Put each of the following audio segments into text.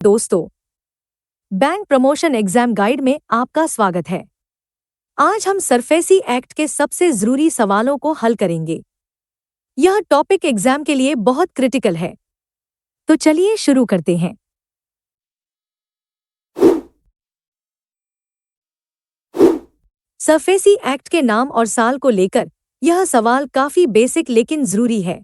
दोस्तों, bank promotion exam guide में आपका स्वागत है। आज हम सरफेसी एक्ट के सबसे जरूरी सवालों को हल करेंगे। यह टॉपिक एग्जाम के लिए बहुत क्रिटिकल है। तो चलिए शुरू करते हैं। सरफेसी एक्ट के नाम और साल को लेकर यह सवाल काफी बेसिक लेकिन जरूरी है।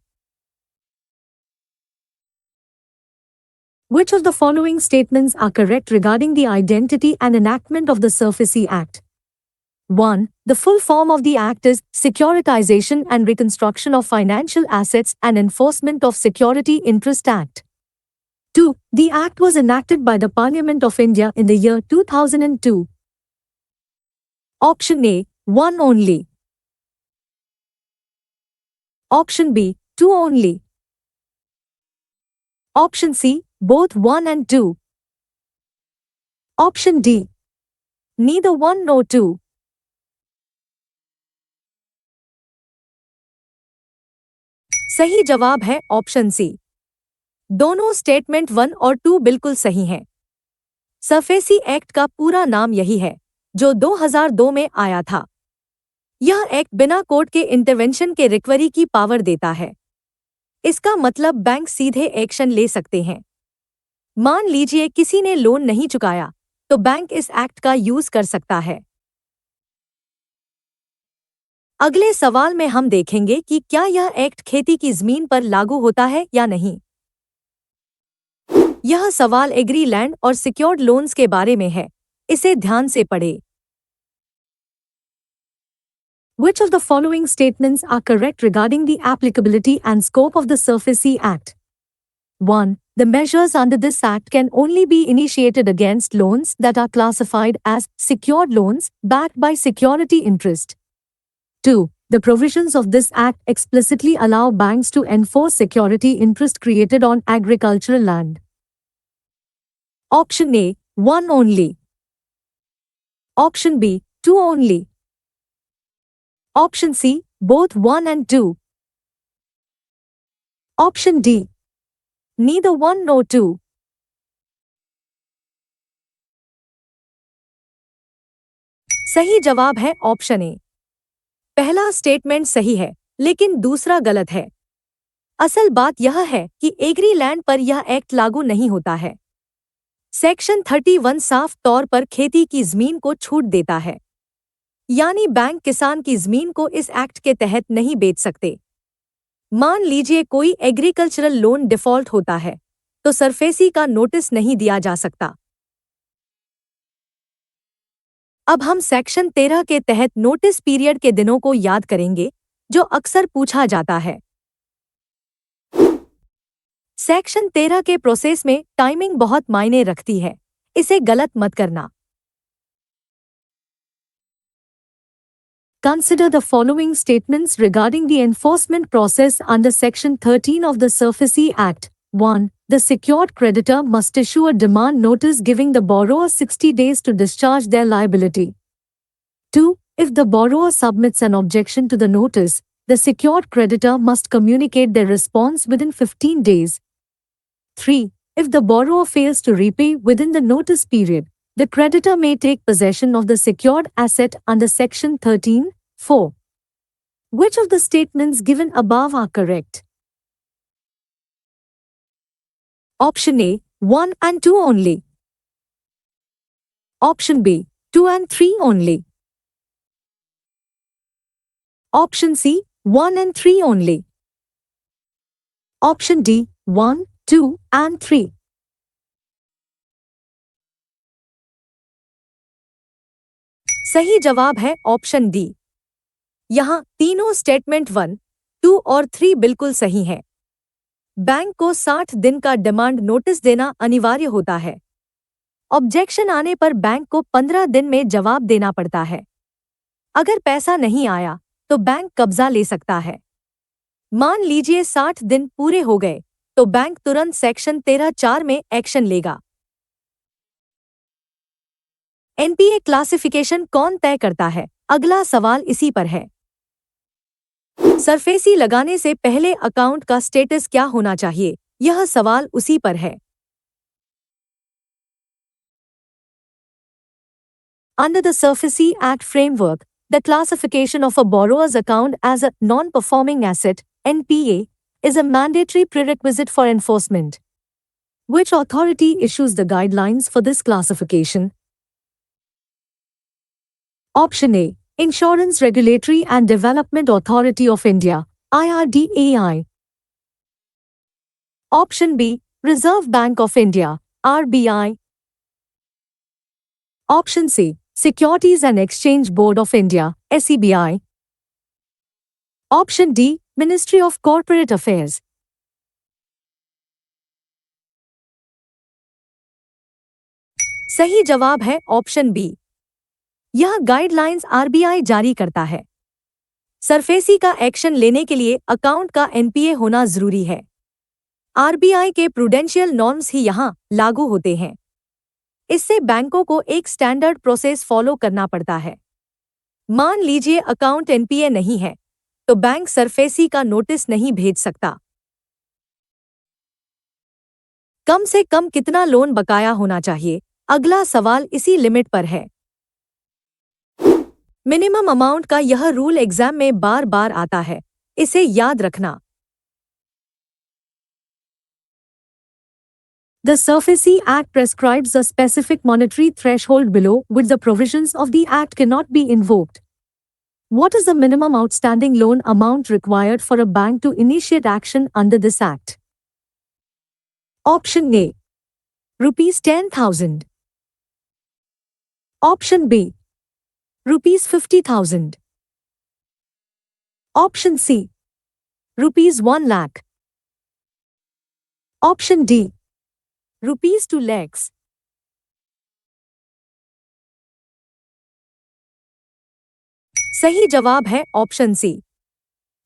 Which of the following statements are correct regarding the identity and enactment of the Surface Act? 1. The full form of the Act is Securitization and Reconstruction of Financial Assets and Enforcement of Security Interest Act. 2. The Act was enacted by the Parliament of India in the year 2002. Option A, 1 only. Option B, 2 only. Option C, both 1 and 2. Option D, neither 1 nor 2. सही जवाब है option C. दोनों statement 1 और 2 बिल्कुल सही हैं। SARFAESI act का पूरा नाम यही है, जो 2002 में आया था। यह एक्ट बिना कोर्ट के इंटरवेंशन के रिकवरी की पावर देता है। इसका मतलब बैंक सीधे एक्शन ले सकते हैं। मान लीजिए किसी ने लोन नहीं चुकाया, तो बैंक इस एक्ट का यूज कर सकता है। अगले सवाल में हम देखेंगे कि क्या यह एक्ट खेती की जमीन पर लागू होता है या नहीं। यह सवाल एग्री लैंड और सिक्योर्ड लोन्स के बारे में है। इसे ध्यान से पढ़ें। Which of the following statements are correct regarding the applicability and scope of the Surface Act? 1. The measures under this Act can only be initiated against loans that are classified as secured loans backed by security interest. 2. The provisions of this Act explicitly allow banks to enforce security interest created on agricultural land. Option A, 1 only. Option B, 2 only. Option C, both 1 and 2. Option D, neither 1 nor 2. सही जवाब है option A. पहला statement सही है, लेकिन दूसरा गलत है। असल बात यह है कि एग्री लैंड पर यह एक्ट लागू नहीं होता है। सेक्शन 31 साफ तौर पर खेती की जमीन को छूट देता है, यानी बैंक किसान की जमीन को इस एक्ट के तहत नहीं बेच सकते। मान लीजिए कोई एग्रीकल्चरल लोन डिफॉल्ट होता है, तो सरफेसी का नोटिस नहीं दिया जा सकता। अब हम सेक्शन 13 के तहत नोटिस पीरियड के दिनों को याद करेंगे, जो अक्सर पूछा जाता है। सेक्शन 13 के प्रोसेस में टाइमिंग बहुत मायने रखती है। इसे गलत मत करना। Consider the following statements regarding the enforcement process under Section 13 of the Surface Act. 1. The secured creditor must issue a demand notice giving the borrower 60 days to discharge their liability. 2. If the borrower submits an objection to the notice, the secured creditor must communicate their response within 15 days. 3. If the borrower fails to repay within the notice period, the creditor may take possession of the secured asset under Section 13(4). Which of the statements given above are correct? Option A, 1 and 2 only. Option B, 2 and 3 only. Option C, 1 and 3 only. Option D, 1, 2 and 3. सही जवाब है option D. यहाँ तीनों statement 1, 2 और 3 बिल्कुल सही हैं। Bank को 60 दिन का डिमांड नोटिस देना अनिवार्य होता है। ऑब्जेक्शन आने पर बैंक को 15 दिन में जवाब देना पड़ता है। अगर पैसा नहीं आया, तो बैंक कब्जा ले सकता है। मान लीजिए 60 दिन पूरे हो गए, तो बैंक तुरंत सेक्शन 13(4) में एक्शन लेगा। एनपीए क्लासिफिकेशन कौन तय करता है? अगला सवाल इसी पर है। सरफेसी लगाने से पहले अकाउंट का स्टेटस क्या होना चाहिए? यह सवाल उसी पर है। Under the SURFACE Act framework, the classification of a borrower's account as a non-performing asset (NPA) is a mandatory prerequisite for enforcement. Which authority issues the guidelines for this classification? Option A. Insurance Regulatory and Development Authority of India, IRDAI. Option B. Reserve Bank of India, RBI. Option C. Securities and Exchange Board of India, SEBI. Option D. Ministry of Corporate Affairs. सही जवाब है option B. यह guidelines RBI जारी करता है। सरफेसी का action लेने के लिए अकाउंट का एनपीए होना जरूरी है। आरबीआई के प्रूडेंशियल नॉर्म्स ही यहां लागू होते हैं। इससे बैंकों को एक स्टैंडर्ड प्रोसेस फॉलो करना पड़ता है। मान लीजिए अकाउंट एनपीए नहीं है, तो बैंक सरफेसी का नोटिस नहीं भेज सकता। कम से कम कितना लोन बकाया होना चाहिए? अगला सवाल इसी लिमिट पर है। मिनिमम अमाउंट का यह रूल एग्जाम में बार बार आता है, इसे याद रखना। The SURFACE Act prescribes a specific monetary threshold below which the provisions of the Act cannot be invoked. What is the minimum outstanding loan amount required for a bank to initiate action under this Act? Option A. Rupees 10,000. Option B. Rupees 50,000. Option C. Rupees 1 lakh. Option D. Rupees 2 lakhs. सही जवाब है option C.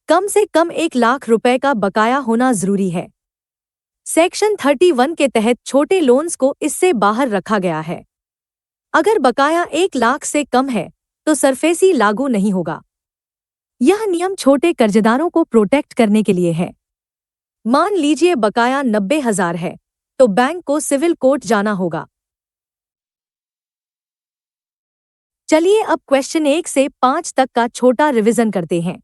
कम से कम 1 लाख रुपए का बकाया होना जरूरी है। सेक्शन 31 के तहत छोटे लोन्स को इससे बाहर रखा गया है। अगर बकाया 1 लाख से कम है तो सरफेसी लागू नहीं होगा। यह नियम छोटे कर्जदारों को प्रोटेक्ट करने के लिए है। मान लीजिए बकाया 90,000 है, तो बैंक को सिविल कोर्ट जाना होगा। चलिए अब क्वेश्चन 1 से 5 तक का छोटा रिवीजन करते हैं।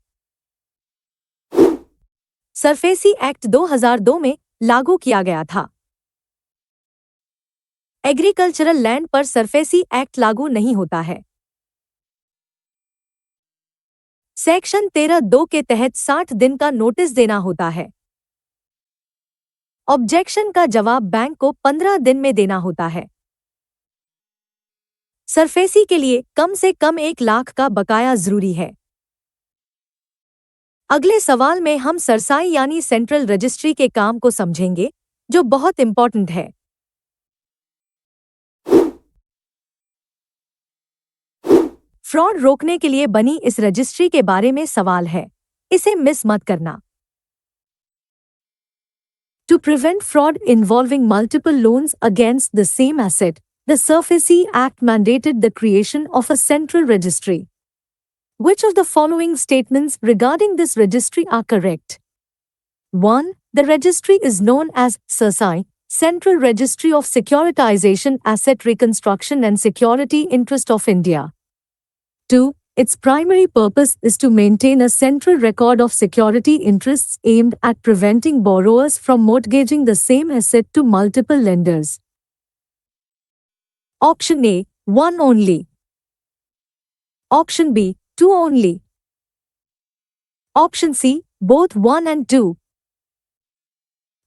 सरफेसी एक्ट 2002 में लागू किया गया था। एग्रीकल्चरल लैंड पर सरफेसी एक्ट लागू नहीं होता है। सेक्शन 13(2) के तहत 60 दिन का नोटिस देना होता है। ऑब्जेक्शन का जवाब बैंक को 15 दिन में देना होता है। सरफेसी के लिए कम से कम 1 लाख का बकाया जरूरी है। अगले सवाल में हम सरसाई यानी सेंट्रल रजिस्ट्री के काम को समझेंगे, जो बहुत इंपॉर्टेंट है। फ्रॉड रोकने के लिए बनी इस रजिस्ट्री के बारे में सवाल है, इसे मिस मत करना। To prevent fraud involving multiple loans against the same asset, the SURFACE Act mandated the creation of a central registry. Which of the following statements regarding this registry are correct? 1. The registry is known as SURSAI, Central Registry of Securitization, Asset Reconstruction and Security Interest of India. 2. Its primary purpose is to maintain a central record of security interests aimed at preventing borrowers from mortgaging the same asset to multiple lenders. Option A, 1 only. Option B, 2 only. Option C, both 1 and 2.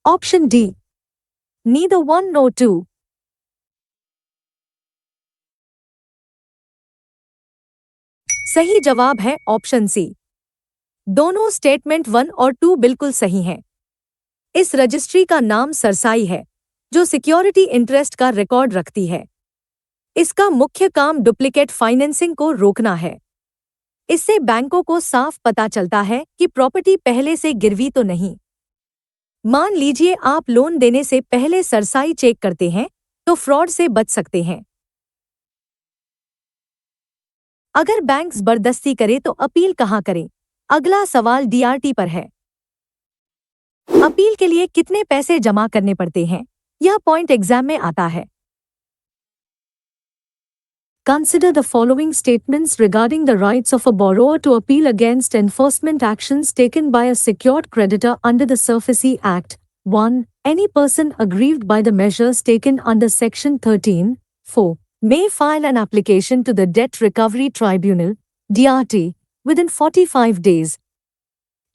Option D, neither 1 nor 2. सही जवाब है option C. दोनों statement 1 और 2 बिल्कुल सही हैं। इस registry का नाम सरसाई है, जो सिक्योरिटी इंटरेस्ट का रिकॉर्ड रखती है। इसका मुख्य काम डुप्लीकेट फाइनेंसिंग को रोकना है। इससे बैंकों को साफ पता चलता है कि प्रॉपर्टी पहले से गिरवी तो नहीं। मान लीजिए आप लोन देने से पहले सरसाई चेक करते हैं, तो फ्रॉड से बच सकते हैं। अगर बैंक जबरदस्ती करे तो अपील कहां करें? अगला सवाल डीआरटी पर है। अपील के लिए कितने पैसे जमा करने पड़ते हैं? यह पॉइंट एग्जाम में आता है। Consider the following statements regarding the rights of a borrower to appeal against enforcement actions taken by a secured creditor under the SURFACE Act. 1. Any person aggrieved by the measures taken under Section 13(4) may file an application to the Debt Recovery Tribunal (DRT) within 45 days.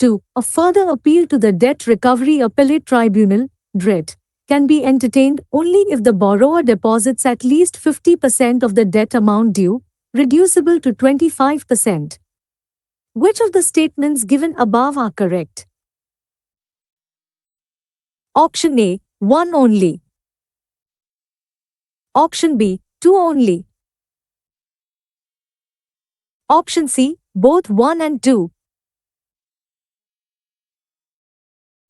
2. A further appeal to the Debt Recovery Appellate Tribunal (DRET) can be entertained only if the borrower deposits at least 50% of the debt amount due, reducible to 25%. Which of the statements given above are correct? Option A, 1 only. Option B, 2 only. Option C, both 1 and 2.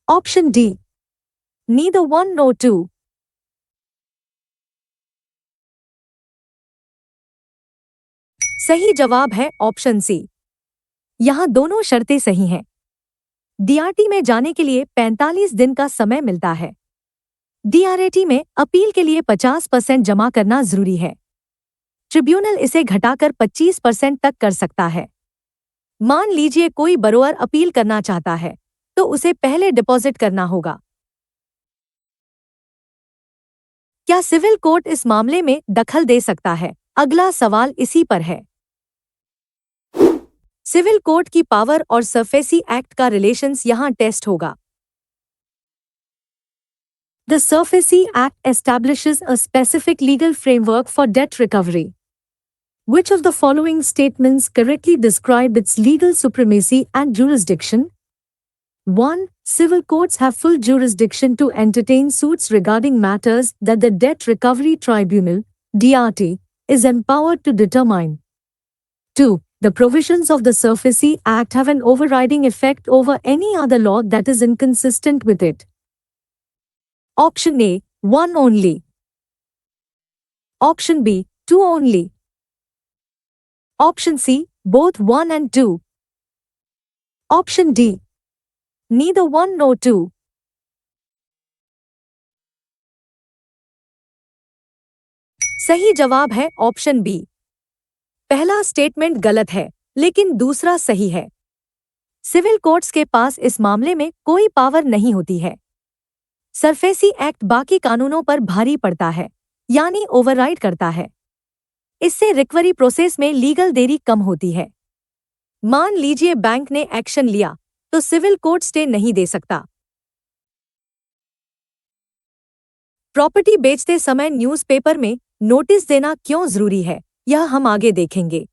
Option D, neither 1 nor 2. सही जवाब है option C. यहाँ दोनों शर्तें सही हैं। DRT में जाने के लिए 45 दिन का समय मिलता है। डीआरटी में अपील के लिए 50% जमा करना जरूरी है। ट्रिब्यूनल इसे घटाकर 25% तक कर सकता है। मान लीजिए कोई बरोअर अपील करना चाहता है, तो उसे पहले डिपॉजिट करना होगा। क्या सिविल कोर्ट इस मामले में दखल दे सकता है? अगला सवाल इसी पर है। सिविल कोर्ट की पावर और SURFACE एक्ट का रिलेशंस यहां टेस्ट होगा। The SURFACE Act establishes a specific legal framework for debt recovery. Which of the following statements correctly describe its legal supremacy and jurisdiction? 1. Civil courts have full jurisdiction to entertain suits regarding matters that the Debt Recovery Tribunal (DRT) is empowered to determine. 2. The provisions of the SURFACE Act have an overriding effect over any other law that is inconsistent with it. Option A, 1 only. Option B, 2 only. Option C, both 1 and 2. Option D, neither 1 nor 2. सही जवाब है option B. पहला statement गलत है, लेकिन दूसरा सही है। सिविल कोर्ट्स के पास इस मामले में कोई पावर नहीं होती है। SURFACE एक्ट बाकी कानूनों पर भारी पड़ता है, यानी ओवरराइड करता है। इससे रिकवरी प्रोसेस में लीगल देरी कम होती है। मान लीजिए बैंक ने एक्शन लिया, तो सिविल कोर्ट स्टे नहीं दे सकता। प्रॉपर्टी बेचते समय न्यूज़पेपर में नोटिस देना क्यों जरूरी है, यह हम आगे देखेंगे।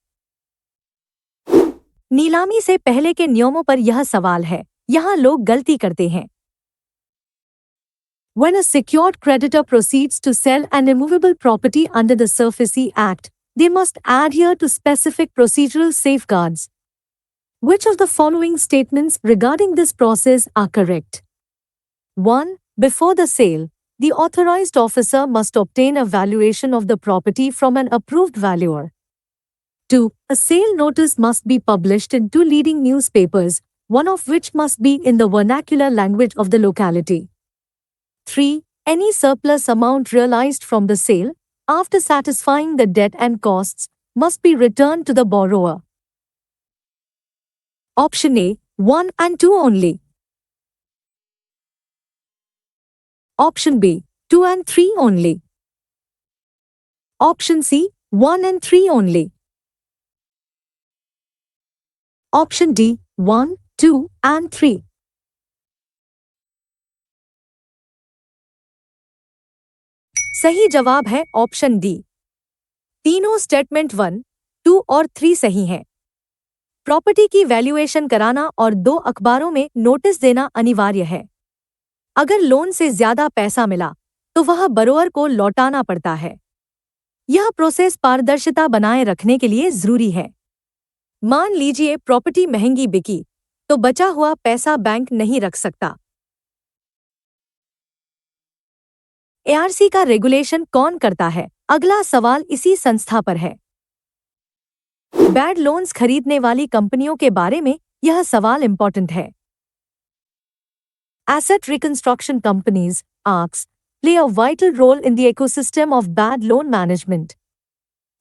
नीलामी से पहले के नियमों पर यह सवाल है, यहाँ लोग गलती करते हैं। When a secured creditor proceeds to sell an immovable property under the SURFACE Act, they must adhere to specific procedural safeguards. Which of the following statements regarding this process are correct? 1. Before the sale, the authorized officer must obtain a valuation of the property from an approved valuer. 2. A sale notice must be published in 2 leading newspapers, one of which must be in the vernacular language of the locality. 3. Any surplus amount realized from the sale, after satisfying the debt and costs, must be returned to the borrower. Option A, 1 and 2 only. Option B, 2 and 3 only. Option C, 1 and 3 only. Option D, 1, 2 and 3. सही जवाब है option D. तीनों statement 1, 2 और 3 सही हैं। Property की valuation कराना और 2 अखबारों में नोटिस देना अनिवार्य है। अगर लोन से ज्यादा पैसा मिला, तो वह बरोअर को लौटाना पड़ता है। यह प्रोसेस पारदर्शिता बनाए रखने के लिए जरूरी है। मान लीजिए प्रॉपर्टी महंगी बिकी, तो बचा हुआ पैसा बैंक नहीं रख सकता। एआरसी का रेगुलेशन कौन करता है? अगला सवाल इसी संस्था पर है। बैड लोन्स खरीदने वाली कंपनियों के बारे में यह सवाल इंपॉर्टेंट है। Asset reconstruction companies, ARCs, play a vital role in the ecosystem of bad loan management.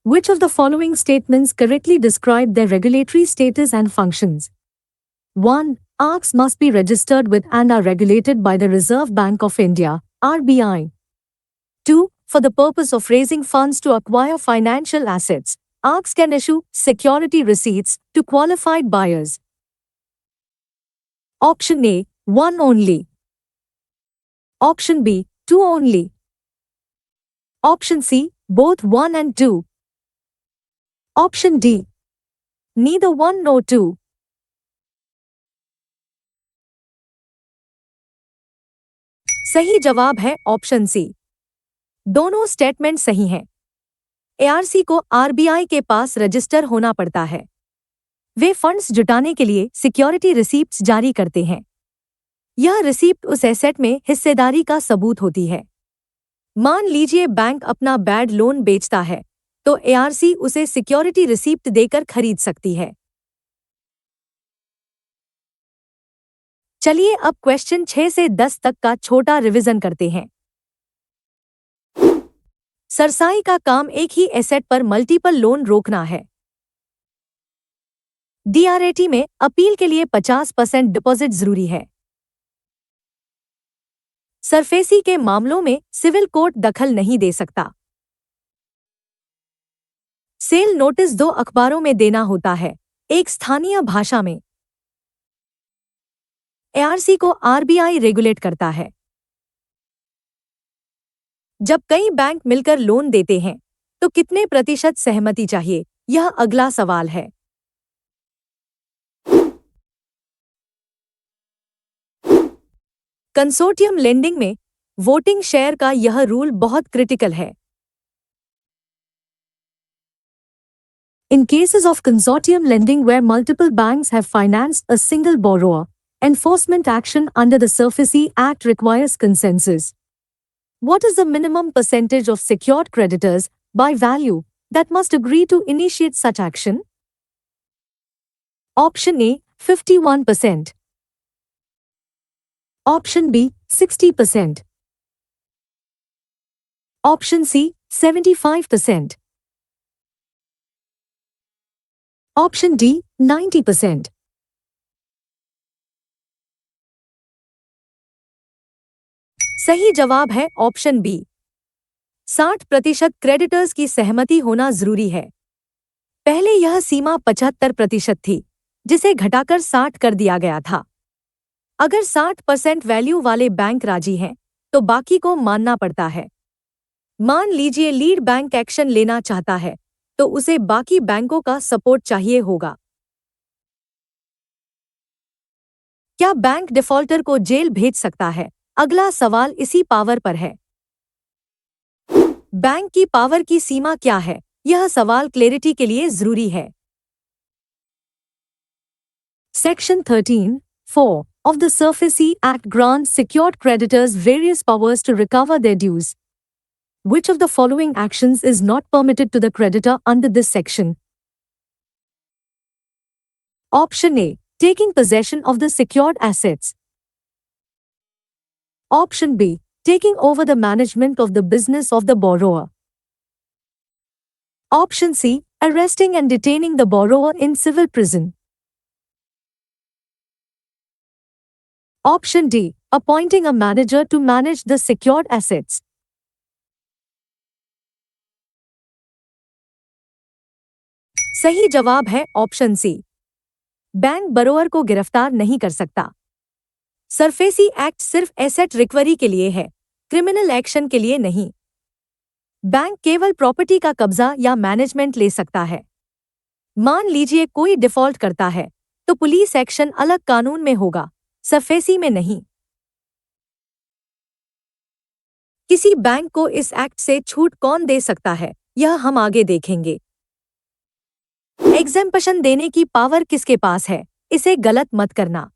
Which of the following statements correctly describe their regulatory status and functions? 1. ARCs must be registered with and are regulated by the Reserve Bank of India, RBI. 2. For the purpose of raising funds to acquire financial assets, ARCs can issue security receipts to qualified buyers. Option A, 1 only. Option B, 2 only. Option C, both 1 and 2. Option D, neither 1 nor 2. सही जवाब है option C. दोनों statement सही हैं। ARC को RBI के पास register होना पड़ता है। वे फंड्स जुटाने के लिए सिक्योरिटी रिसीप्ट्स जारी करते हैं। यह रिसीप्ट उस एसेट में हिस्सेदारी का सबूत होती है। मान लीजिए बैंक अपना बैड लोन बेचता है, तो एआरसी उसे सिक्योरिटी रिसीप्ट देकर खरीद सकती है। चलिए अब क्वेश्चन 6 से 10 तक का छोटा रिवीजन करते हैं। सरसाई का काम एक ही एसेट पर मल्टीपल लोन रोकना है। डीआरएटी में अपील के लिए 50% डिपॉजिट जरूरी है। सरफेसी के मामलों में सिविल कोर्ट दखल नहीं दे सकता। सेल नोटिस 2 अखबारों में देना होता है, एक स्थानीय भाषा में। एआरसी को आरबीआई रेगुलेट करता है। जब कई बैंक मिलकर लोन देते हैं, तो कितने प्रतिशत सहमति चाहिए, यह अगला सवाल है। कंसोर्टियम लेंडिंग में वोटिंग शेयर का यह रूल बहुत क्रिटिकल है। In cases of consortium lending where multiple banks have financed a single borrower, enforcement action under the SURFACE Act requires consensus. What is the minimum percentage of secured creditors, by value, that must agree to initiate such action? Option A, 51%. Option B, 60%. Option C, 75%. Option D, 90%. सही जवाब है option B. 60% creditors की सहमति होना जरूरी है। पहले यह सीमा 75% थी, जिसे घटाकर 60 कर दिया गया था। अगर 60% वैल्यू वाले बैंक राजी हैं, तो बाकी को मानना पड़ता है। मान लीजिए लीड बैंक एक्शन लेना चाहता है, तो उसे बाकी बैंकों का सपोर्ट चाहिए होगा। क्या बैंक डिफॉल्टर को जेल भेज सकता है? अगला सवाल इसी पावर पर है। बैंक की पावर की सीमा क्या है? यह सवाल क्लैरिटी के लिए जरूरी है। Section 13(4) of the SURFACE Act grants secured creditors various powers to recover their dues. Which of the following actions is not permitted to the creditor under this section? Option A, taking possession of the secured assets. Option B, taking over the management of the business of the borrower. Option C, arresting and detaining the borrower in civil prison. Option D, appointing a manager to manage the secured assets. सही जवाब है option C. Bank बरोअर को गिरफ्तार नहीं कर सकता। SARFAESI act सिर्फ asset recovery के लिए है, क्रिमिनल एक्शन के लिए नहीं। बैंक केवल प्रॉपर्टी का कब्जा या मैनेजमेंट ले सकता है। मान लीजिए कोई डिफॉल्ट करता है, तो पुलिस एक्शन अलग कानून में होगा, सरफेसी में नहीं। किसी बैंक को इस एक्ट से छूट कौन दे सकता है, यह हम आगे देखेंगे। एग्जेम्पशन देने की पावर किसके पास है, इसे गलत मत करना।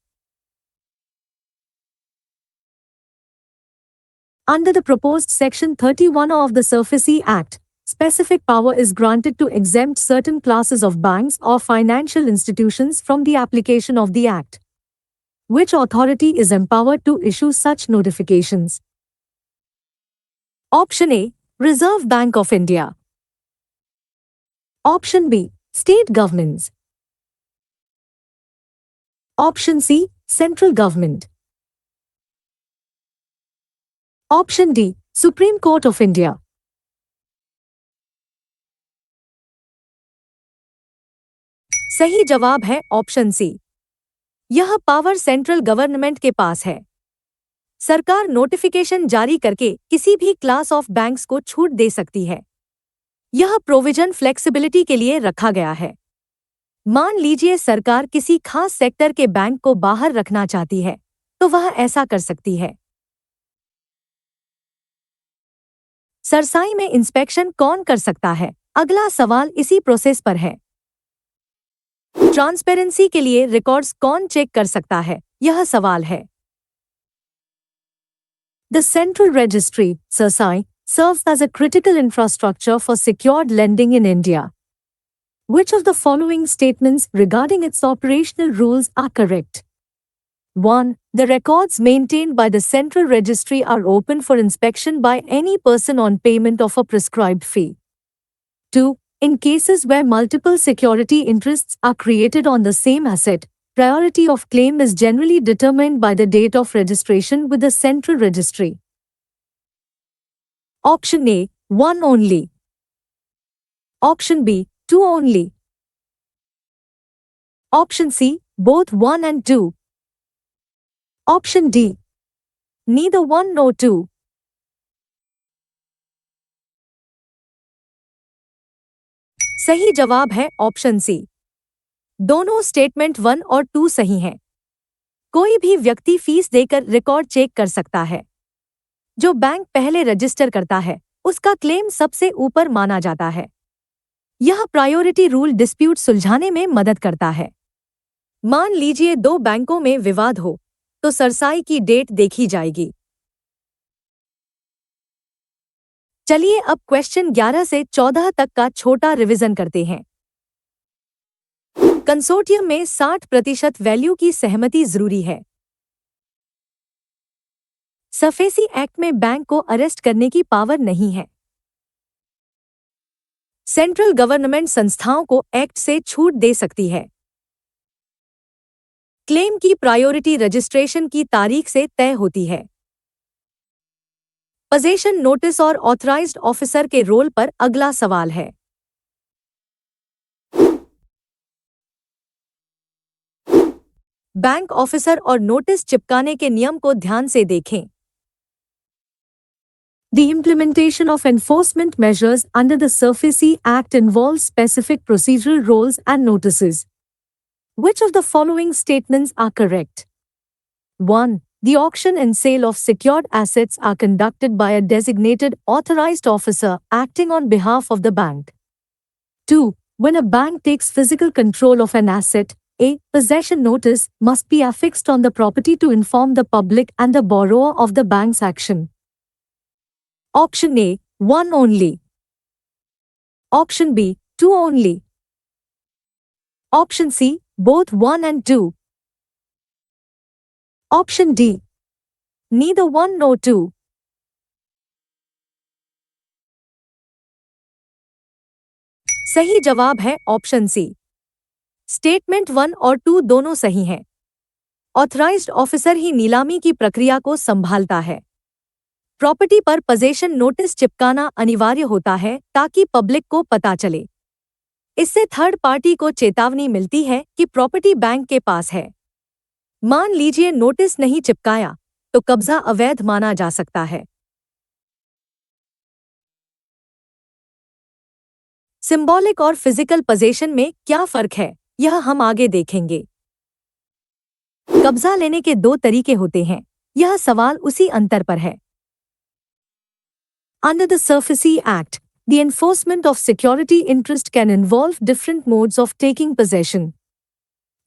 Under the proposed Section 31 of the SURFACE Act, specific power is granted to exempt certain classes of banks or financial institutions from the application of the Act. Which authority is empowered to issue such notifications? Option A, Reserve Bank of India. Option B. State governments. Option C. Central government. Option D. Supreme Court of India. सही जवाब है option C. यह power central government के पास है। सरकार notification जारी करके किसी भी क्लास ऑफ बैंक्स को छूट दे सकती है। यह प्रोविजन फ्लेक्सिबिलिटी के लिए रखा गया है। मान लीजिए सरकार किसी खास सेक्टर के बैंक को बाहर रखना चाहती है, तो वह ऐसा कर सकती है। सरसाई में इंस्पेक्शन कौन कर सकता है? अगला सवाल इसी प्रोसेस पर है। ट्रांसपेरेंसी के लिए रिकॉर्ड्स कौन चेक कर सकता है? यह सवाल है। The Central Registry, CERSAI, serves as a critical infrastructure for secured lending in India. Which of the following statements regarding its operational rules are correct? 1. The records maintained by the Central Registry are open for inspection by any person on payment of a prescribed fee. 2. In cases where multiple security interests are created on the same asset, priority of claim is generally determined by the date of registration with the Central Registry. Option A. 1 only. Option B. 2 only. Option C. Both 1 and 2. Option D. Neither 1 nor 2. सही जवाब है option C. दोनों statement 1 और 2 सही हैं। कोई भी व्यक्ति फीस देकर रिकॉर्ड चेक कर सकता है। जो बैंक पहले रजिस्टर करता है, उसका क्लेम सबसे ऊपर माना जाता है। यह प्रायोरिटी रूल डिस्प्यूट सुलझाने में मदद करता है। मान लीजिए दो बैंकों में विवाद हो, तो सरसाई की डेट देखी जाएगी। चलिए अब क्वेश्चन 11 से 14 तक का छोटा रिवीजन करते हैं। कंसोर्टियम में 60% वैल्यू की सहमति जरूरी है। सफेसी एक्ट में बैंक को अरेस्ट करने की पावर नहीं है। सेंट्रल गवर्नमेंट संस्थाओं को एक्ट से छूट दे सकती है। क्लेम की प्रायोरिटी रजिस्ट्रेशन की तारीख से तय होती है। पोजेशन नोटिस और ऑथराइज्ड ऑफिसर के रोल पर अगला सवाल है। बैंक ऑफिसर और नोटिस चिपकाने के नियम को ध्यान से देखें। The implementation of enforcement measures under the SURFACE Act involves specific procedural roles and notices. Which of the following statements are correct? 1. The auction and sale of secured assets are conducted by a designated authorized officer acting on behalf of the bank. 2. When a bank takes physical control of an asset, a possession notice must be affixed on the property to inform the public and the borrower of the bank's action. Option A. 1 only. Option B. 2 only. Option C. Both 1 and 2. Option D. Neither 1 nor 2. सही जवाब है option C. Statement 1 और 2 दोनों सही हैं। Authorised officer ही नीलामी की प्रक्रिया को संभालता है। प्रॉपर्टी पर पोजेशन नोटिस चिपकाना अनिवार्य होता है ताकि पब्लिक को पता चले। इससे थर्ड पार्टी को चेतावनी मिलती है कि प्रॉपर्टी बैंक के पास है। मान लीजिए नोटिस नहीं चिपकाया, तो कब्जा अवैध माना जा सकता है। सिंबॉलिक और फिजिकल पोजेशन में क्या फर्क है, यह हम आगे देखेंगे। कब्जा लेने के दो तरीके होते हैं, यह सवाल उसी अंतर पर है। Under the SURFACE Act, the enforcement of security interest can involve different modes of taking possession.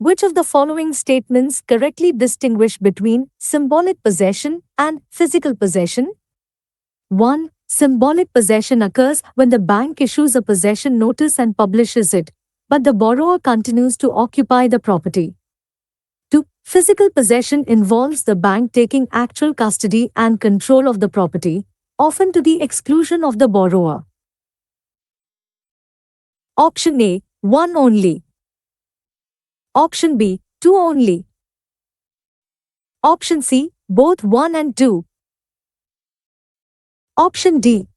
Which of the following statements correctly distinguish between symbolic possession and physical possession? 1. Symbolic possession occurs when the bank issues a possession notice and publishes it, but the borrower continues to occupy the property. 2. Physical possession involves the bank taking actual custody and control of the property, often to the exclusion of the borrower. Option A, 1 only. Option B, 2 only. Option C, both 1 and 2. Option D,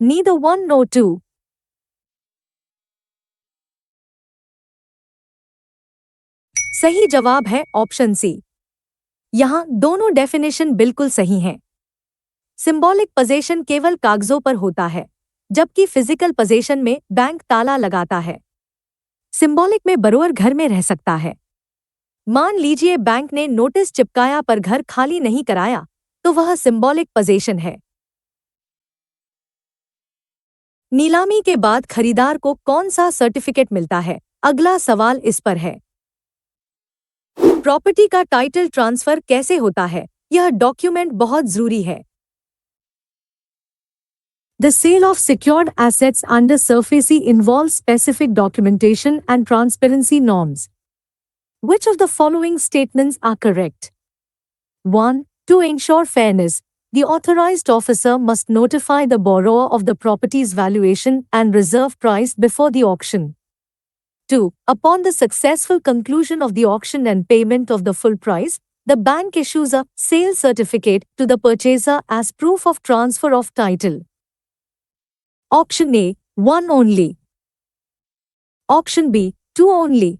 neither 1 nor 2. सही जवाब है option C. यहाँ दोनों definition बिल्कुल सही हैं। Symbolic possession केवल कागजों पर होता है, जबकि फिजिकल पोजेशन में बैंक ताला लगाता है। सिंबॉलिक में बरोअर घर में रह सकता है। मान लीजिए बैंक ने नोटिस चिपकाया पर घर खाली नहीं कराया, तो वह सिंबॉलिक पोजेशन है। नीलामी के बाद खरीदार को कौन सा सर्टिफिकेट मिलता है? अगला सवाल इस पर है। प्रॉपर्टी का टाइटल ट्रांसफर कैसे होता है? यह डॉक्यूमेंट बहुत जरूरी है। The sale of secured assets under SARFAESI involves specific documentation and transparency norms. Which of the following statements are correct? 1. To ensure fairness, the authorized officer must notify the borrower of the property's valuation and reserve price before the auction. 2. Upon the successful conclusion of the auction and payment of the full price, the bank issues a sale certificate to the purchaser as proof of transfer of title. Option A, 1 only. Option B, 2 only.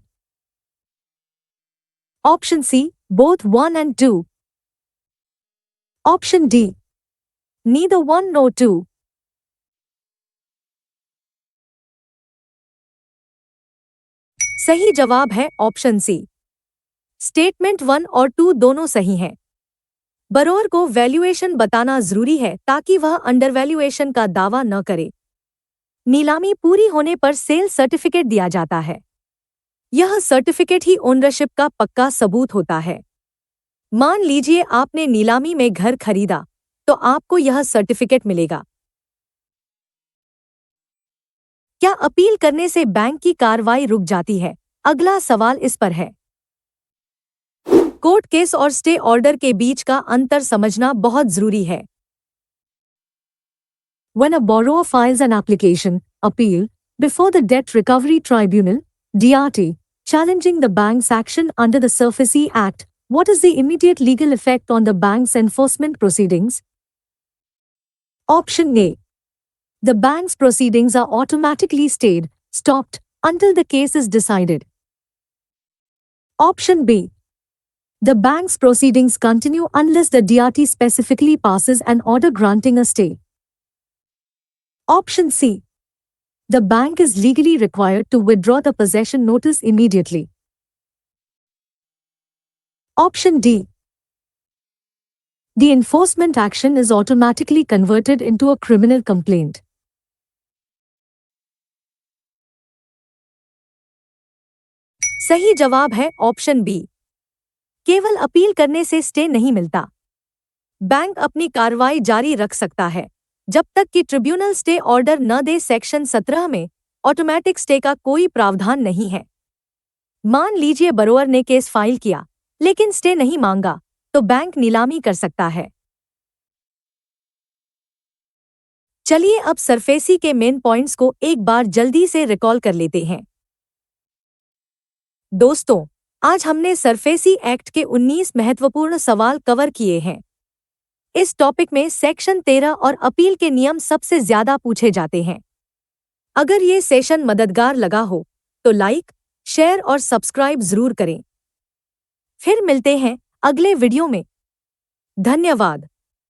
Option C, both 1 and 2. Option D, neither 1 nor 2. सही जवाब है option C. Statement 1 और 2 दोनों सही हैं। बरोअर को valuation बताना जरूरी है ताकि वह अंडरवैल्यूएशन का दावा न करे। नीलामी पूरी होने पर सेल सर्टिफिकेट दिया जाता है। यह सर्टिफिकेट ही ओनरशिप का पक्का सबूत होता है। मान लीजिए आपने नीलामी में घर खरीदा, तो आपको यह सर्टिफिकेट मिलेगा। क्या अपील करने से बैंक की कार्रवाई रुक जाती है? अगला सवाल इस पर है। कोर्ट केस और स्टे ऑर्डर के बीच का अंतर समझना बहुत जरूरी है। When a borrower files an application, appeal, before the Debt Recovery Tribunal, DRT, challenging the bank's action under the SARFAESI Act, what is the immediate legal effect on the bank's enforcement proceedings? Option A. The bank's proceedings are automatically stayed, stopped, until the case is decided. Option B. The bank's proceedings continue unless the DRT specifically passes an order granting a stay. Option C. The bank is legally required to withdraw the possession notice immediately. Option D. The enforcement action is automatically converted into a criminal complaint. सही जवाब है option B. केवल appeal करने से stay नहीं मिलता। Bank अपनी कार्रवाई जारी रख सकता है जब तक कि ट्रिब्यूनल स्टे ऑर्डर न दे। सेक्शन 17 में ऑटोमैटिक स्टे का कोई प्रावधान नहीं है। मान लीजिए बरोअर ने केस फाइल किया लेकिन स्टे नहीं मांगा, तो बैंक नीलामी कर सकता है। चलिए अब सरफेसी के मेन पॉइंट्स को एक बार जल्दी से रिकॉल कर लेते हैं। दोस्तों, आज हमने सरफेसी एक्ट के 19 महत्वपूर्ण सवाल कवर किए हैं। इस टॉपिक में सेक्शन 13 और अपील के नियम सबसे ज्यादा पूछे जाते हैं। अगर ये सेशन मददगार लगा हो तो लाइक, शेयर और सब्सक्राइब जरूर करें। फिर मिलते हैं अगले वीडियो में। धन्यवाद।